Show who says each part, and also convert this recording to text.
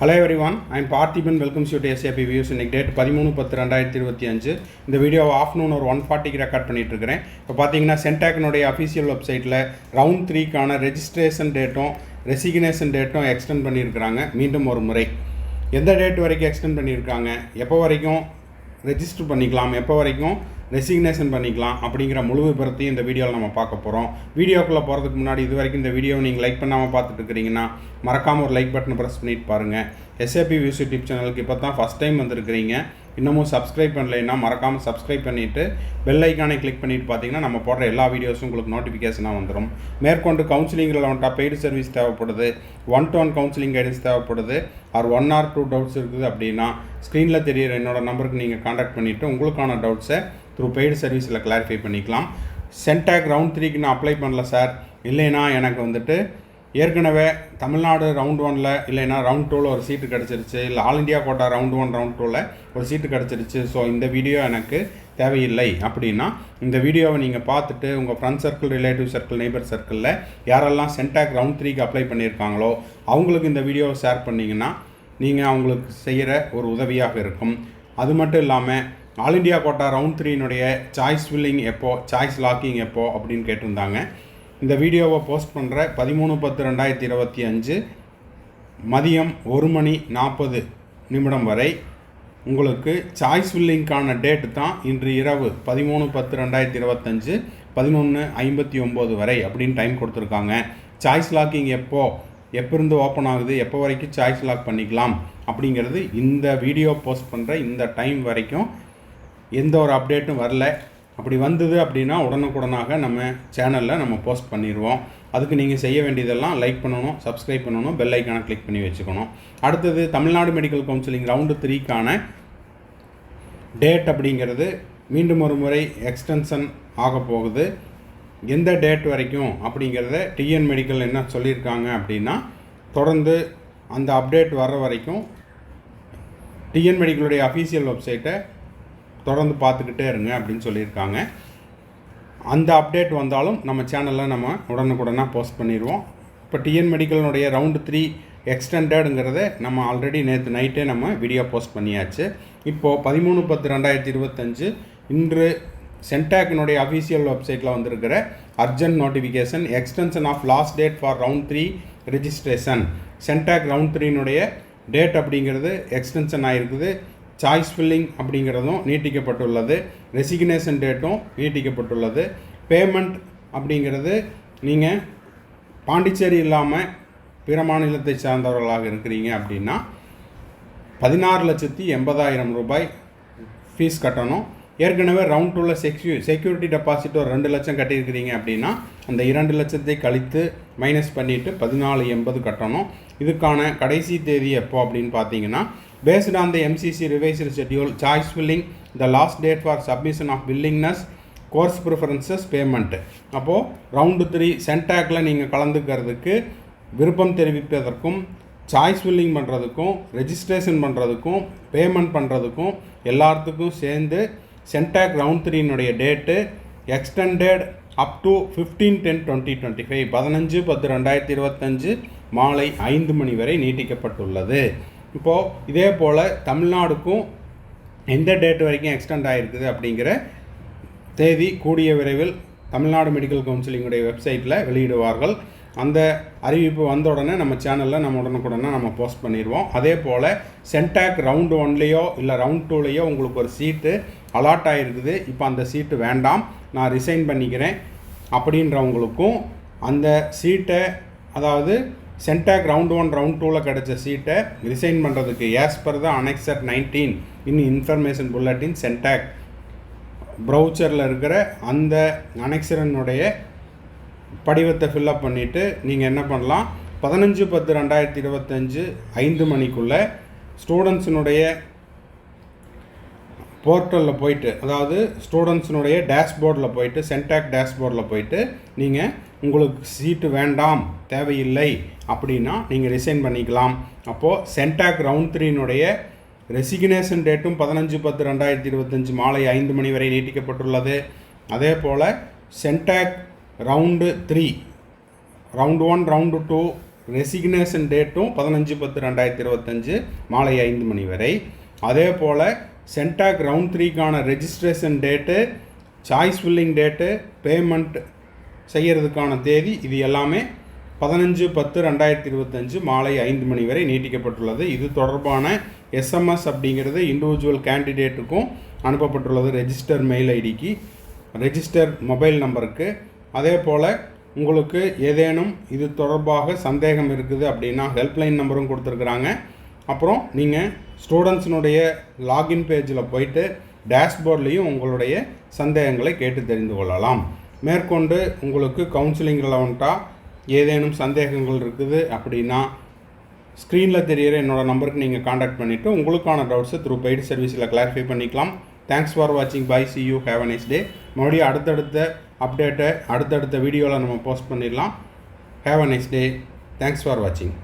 Speaker 1: Hello everyone, I am Parthiban. Welcomes you to SAP Views. இன்னைக்கு date 13/10/2025. இந்த video afternoon ஒரு 1:40க்கு record பண்ணிட்டு இருக்கிறேன். இப்போ பார்த்தீங்கன்னா சென்டாக்னுடைய அஃபிஷியல் வெப்சைட்டில் ரவுண்ட் 3க்கான ரெஜிஸ்ட்ரேஷன் டேட்டும் ரெசிக்னேஷன் டேட்டும் எக்ஸ்டெண்ட் பண்ணியிருக்கிறாங்க. மீண்டும் ஒரு முறை எந்த டேட் வரைக்கும் எக்ஸ்டெண்ட் பண்ணியிருக்காங்க, எப்போ வரைக்கும் ரெஜிஸ்டர் பண்ணிக்கலாம், எப்போ வரைக்கும் ரெசிக்னேஷன் பண்ணிக்கலாம் அப்படிங்கிற முழு விபரத்தையும் இந்த வீடியோவில் நம்ம பார்க்க போகிறோம். வீடியோக்குள்ளே போகிறதுக்கு முன்னாடி இது வரைக்கும் இந்த வீடியோவை நீங்கள் லைக் பண்ணாமல் பார்த்துட்டு இருக்கிறீங்கன்னா மறக்காமல் ஒரு லைக் பட்டனை ப்ரெஸ் பண்ணிட்டு பாருங்கள். SAP Views யூடியூப் சேனலுக்கு இப்போ தான் ஃபஸ்ட் டைம் வந்திருக்கிறீங்க, இன்னமும் சப்ஸ்கிரைப் பண்ணலைன்னா மறக்காமல் சப்ஸ்கிரைப் பண்ணிவிட்டு பெல் ஐக்கானை கிளிக் பண்ணிவிட்டு பார்த்தீங்கன்னா நம்ம போடுற எல்லா வீடியோஸும் உங்களுக்கு நோட்டிஃபிகேஷனாக வந்துடும். மேற்கொண்டு கவுன்சிலிங் ரெலவெண்ட்டாக பெய்டு சர்வீஸ் தேவைப்படுது, 1-to-1 கவுன்சிலிங் கைடன்ஸ் தேவைப்படுது, ஆர் 1 or 2 டவுட்ஸ் இருக்குது அப்படின்னா ஸ்க்ரீனில் தெரியிற என்னோடய நம்பருக்கு நீங்கள் காண்டாக்ட் பண்ணிவிட்டு உங்களுக்கான டவுட்ஸை த்ரூ பெய்டு சர்வீஸில் கிளாரிஃபை பண்ணிக்கலாம். சென்டாக் ரவுண்ட் 3க்கு நான் அப்ளை பண்ணல சார், இல்லைன்னா எனக்கு வந்துட்டு ஏற்கனவே தமிழ்நாடு ரவுண்ட் 1ல் இல்லைன்னா ரவுண்ட் 2ல் ஒரு சீட்டு கிடச்சிருச்சு, இல்லை all India quota round 1 round 2ல் ஒரு சீட்டு கிடச்சிருச்சு, ஸோ இந்த வீடியோ எனக்கு தேவையில்லை அப்படின்னா இந்த வீடியோவை நீங்கள் பார்த்துட்டு உங்கள் friend circle, relative circle, neighbour சர்க்கிளில் யாரெல்லாம் சென்டாக் ரவுண்ட் 3க்கு அப்ளை பண்ணியிருக்காங்களோ அவங்களுக்கு இந்த வீடியோவை ஷேர் பண்ணிங்கன்னா நீங்கள் அவங்களுக்கு செய்கிற ஒரு உதவியாக இருக்கும். அது மட்டும் இல்லாமல் ஆல் இண்டியா கோட்டா ரவுண்ட் 3னுடைய சாய்ஸ் ஃபில்லிங் எப்போ, சாய்ஸ் லாக்கிங் எப்போ அப்படின்னு கேட்டிருந்தாங்க. இந்த வீடியோவை போஸ்ட் பண்ணுற 13/10/2025 மதியம் 1:40 வரை உங்களுக்கு சாய்ஸ் ஃபில்லிங்க்கான டேட்டு தான் இன்று இரவு 13/10/2025 11:59 வரை அப்படின்னு டைம் கொடுத்துருக்காங்க. சாய்ஸ் லாக்கிங் எப்போருந்து ஓப்பன் ஆகுது, எப்போ வரைக்கும் சாய்ஸ் லாக் பண்ணிக்கலாம் அப்படிங்கிறது இந்த வீடியோ போஸ்ட் பண்ணுற இந்த டைம் வரைக்கும் எந்த ஒரு அப்டேட்டும் வரல. அப்படி வந்தது அப்படின்னா உடனுக்குடனாக நம்ம சேனலில் நம்ம போஸ்ட் பண்ணிடுவோம். அதுக்கு நீங்கள் செய்ய வேண்டியதெல்லாம் லைக் பண்ணணும், சப்ஸ்கிரைப் பண்ணணும், பெல் ஐக்கானை கிளிக் பண்ணி வச்சுக்கணும். அடுத்தது தமிழ்நாடு மெடிக்கல் கவுன்சிலிங் ரவுண்டு 3க்கான டேட் அப்படிங்கிறது மீண்டும் ஒரு முறை எக்ஸ்டென்ஷன் ஆக போகுது. எந்த டேட் வரைக்கும் அப்படிங்கிறத டிஎன் மெடிக்கல் என்ன சொல்லியிருக்காங்க அப்படின்னா தொடர்ந்து அந்த அப்டேட் வர்ற வரைக்கும் டிஎன் மெடிக்கலுடைய அஃபீஷியல் வெப்சைட்டை தொடர்ந்து பார்த்துக்கிட்டே இருங்க அப்படின்னு சொல்லியிருக்காங்க. அந்த அப்டேட் வந்தாலும் நம்ம சேனலில் நம்ம உடனுக்குடனாக போஸ்ட் பண்ணிடுவோம். இப்போ டிஎன் மெடிக்கலினுடைய ரவுண்டு 3 எக்ஸ்டெண்டடுங்கிறத நம்ம ஆல்ரெடி நேற்று நைட்டே நம்ம வீடியோ போஸ்ட் பண்ணியாச்சு. இப்போது 13/10/2025 இன்று சென்டாக்னுடைய அஃபீஷியல் வெப்சைட்டில் வந்திருக்கிற urgent notification extension of last date for round 3 registration. CENTAC round 3னுடைய டேட் அப்படிங்கிறது எக்ஸ்டென்ஷன் ஆகிருக்குது. சாய்ஸ் ஃபில்லிங் அப்படிங்கிறதும் நீட்டிக்கப்பட்டுள்ளது, ரெசிக்னேஷன் டேட்டும் நீட்டிக்கப்பட்டுள்ளது. பேமெண்ட் அப்படிங்கிறது நீங்கள் பாண்டிச்சேரி இல்லாமல் பிற மாநிலத்தை சார்ந்தவர்களாக இருக்கிறீங்க அப்படின்னா 16,80,000 ரூபாய் ஃபீஸ் கட்டணும். ஏற்கனவே ரவுண்ட் 2ல் செக்யூரிட்டி டெபாசிட் ஒரு 2 லட்சம் கட்டியிருக்கிறீங்க அப்படின்னா அந்த 2 லட்சத்தை கழித்து மைனஸ் பண்ணிவிட்டு 14,80 கட்டணும். இதுக்கான கடைசி தேதி எப்போ அப்படின்னு பார்த்தீங்கன்னா based on the MCC revised schedule, choice filling, the last date for submission of willingness, course preferences, payment. அப்போது ரவுண்டு 3 சென்டாக்ல நீங்கள் கலந்துக்கிறதுக்கு விருப்பம் தெரிவிப்பதற்கும் சாய்ஸ் ஃபில்லிங் பண்ணுறதுக்கும் ரெஜிஸ்ட்ரேஷன் பண்ணுறதுக்கும் பேமெண்ட் பண்ணுறதுக்கும் எல்லாத்துக்கும் சேர்ந்து சென்டாக் ரவுண்ட் 3னுடைய டேட்டு எக்ஸ்டெண்டட் அப் டு 15/10/2025 15/10/2025 மாலை 5 மணி வரை நீட்டிக்கப்பட்டுள்ளது. இப்போது இதே போல் தமிழ்நாடுக்கும் எந்த டேட் வரைக்கும் எக்ஸ்டெண்ட் ஆகிருக்குது அப்படிங்கிற தேதி கூடிய விரைவில் தமிழ்நாடு மெடிக்கல் கவுன்சிலிங்குடைய வெப்சைட்டில் வெளியிடுவார்கள். அந்த அறிவிப்பு வந்த உடனே நம்ம சேனலில் நம்ம உடனுக்குடனே நம்ம போஸ்ட் பண்ணிடுவோம். அதே போல் சென்டாக் ரவுண்டு 1லேயோ இல்லை ரவுண்ட் 2லேயோ உங்களுக்கு ஒரு சீட்டு அலாட் ஆகிருக்குது, இப்போ அந்த சீட்டு வேண்டாம், நான் ரிசைன் பண்ணிக்கிறேன் அப்படின்றவங்களுக்கும் அந்த சீட்டை, அதாவது சென்டாக் ரவுண்ட் 1 ரவுண்ட் 2ல் கிடச்ச சீட்டை ரிசைன் பண்ணுறதுக்கு as per the annexure 19 in information bulletin CENTAC ப்ரௌச்சரில் இருக்கிற அந்த அனெக்சரனுடைய படிவத்தை ஃபில்லப் பண்ணிவிட்டு நீங்கள் என்ன பண்ணலாம், 15/10/2025 5 மணிக்குள்ளே ஸ்டூடெண்ட்ஸினுடைய போர்ட்டலில் போயிட்டு, அதாவது ஸ்டூடெண்ட்ஸினுடைய டேஷ்போர்டில் போயிட்டு, சென்டாக் டேஷ்போர்டில் போயிட்டு நீங்கள் உங்களுக்கு சீட்டு வேண்டாம், தேவையில்லை அப்படின்னா நீங்கள் ரிசைன் பண்ணிக்கலாம். அப்போது சென்டாக் ரவுண்ட் 3னுடைய ரெசிக்னேஷன் டேட்டும் 15/10/2025 மாலை 5 மணி வரை நீட்டிக்கப்பட்டுள்ளது. அதே போல் CENTAC round 3 round 1 round 2 resignation டேட்டும் 15/10/2025 மாலை 5 மணி வரை. அதே போல் சென்டாக் ரவுண்ட் 3க்கான registration date, choice filling date, payment செய்கிறதுக்கான தேதி இது எல்லாமே 15/10/2025 மாலை 5 மணி வரை நீட்டிக்கப்பட்டுள்ளது. இது தொடர்பான எஸ்எம்எஸ் அப்படிங்கிறது இண்டிவிஜுவல் கேண்டிடேட்டுக்கும் அனுப்பப்பட்டுள்ளது, ரெஜிஸ்டர் மெயில் ஐடிக்கு, ரெஜிஸ்டர் மொபைல் நம்பருக்கு. அதே போல் உங்களுக்கு ஏதேனும் இது தொடர்பாக சந்தேகம் இருக்குது அப்படின்னா ஹெல்ப்லைன் நம்பரும் கொடுத்துருக்குறாங்க. அப்புறம் நீங்கள் ஸ்டூடெண்ட்ஸினுடைய லாகின் பேஜில் போயிட்டு டேஷ்போர்ட்லேயும் உங்களுடைய சந்தேகங்களை கேட்டு தெரிந்து கொள்ளலாம். மேற்கொண்டு உங்களுக்கு கவுன்சிலிங் ரெலவெண்ட்டாக ஏதேனும் சந்தேகங்கள் இருக்குது அப்படின்னா ஸ்க்ரீனில் தெரிகிற என்னோடய நம்பருக்கு நீங்கள் காண்டாக்ட் பண்ணிவிட்டு உங்களுக்கான டவுட்ஸை த்ரூ பெய்டு சர்வீஸில் கிளாரிஃபை பண்ணிக்கலாம். தேங்க்ஸ் ஃபார் வாட்சிங். Bye, see you, have a nice day. மறுபடியும் அடுத்தடுத்த அப்டேட்டை அடுத்தடுத்த வீடியோவில் நம்ம போஸ்ட் பண்ணிடலாம். Have a nice day. Thanks for வாட்சிங்.